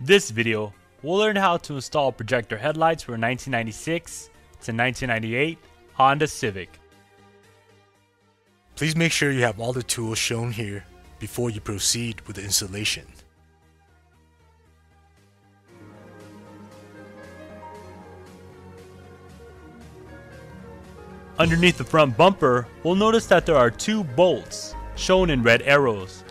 This video, we'll learn how to install projector headlights for a 1996 to 1998 Honda Civic. Please make sure you have all the tools shown here before you proceed with the installation. Underneath the front bumper, we'll notice that there are two bolts shown in red arrows.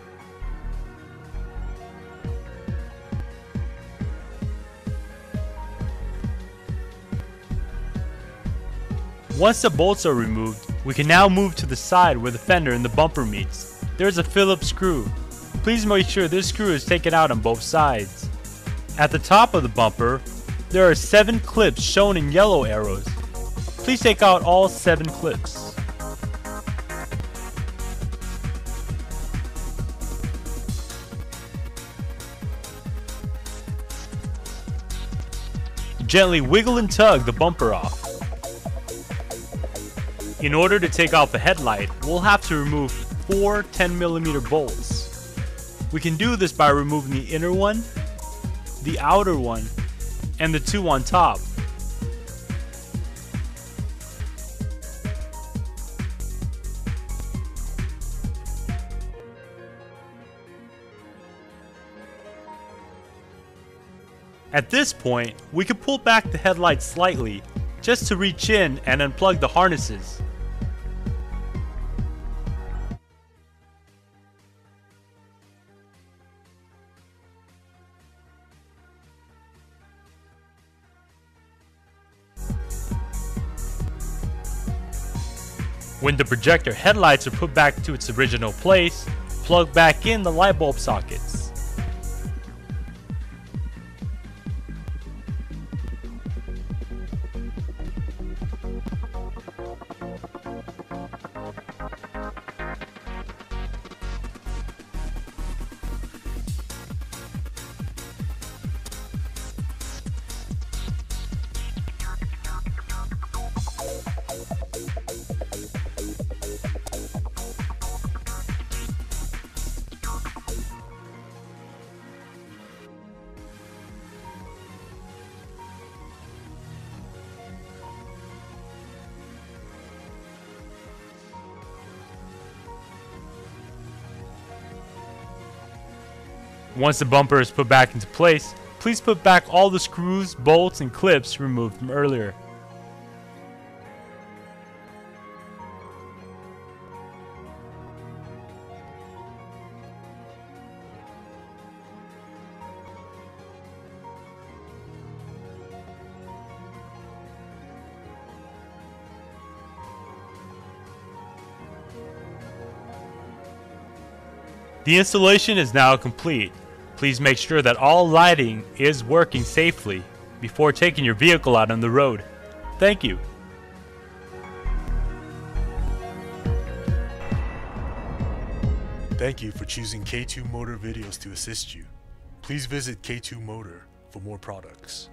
Once the bolts are removed, we can now move to the side where the fender and the bumper meets. There's a Phillips screw. Please make sure this screw is taken out on both sides. At the top of the bumper, there are 7 clips shown in yellow arrows. Please take out all 7 clips. Gently wiggle and tug the bumper off. In order to take off the headlight, we'll have to remove 4 10mm bolts. We can do this by removing the inner one, the outer one, and the 2 on top. At this point, we can pull back the headlight slightly just to reach in and unplug the harnesses. When the projector headlights are put back to its original place, plug back in the light bulb sockets. Once the bumper is put back into place, please put back all the screws, bolts, and clips removed from earlier. The installation is now complete. Please make sure that all lighting is working safely before taking your vehicle out on the road. Thank you. Thank you for choosing K2 Motor Videos to assist you. Please visit K2 Motor for more products.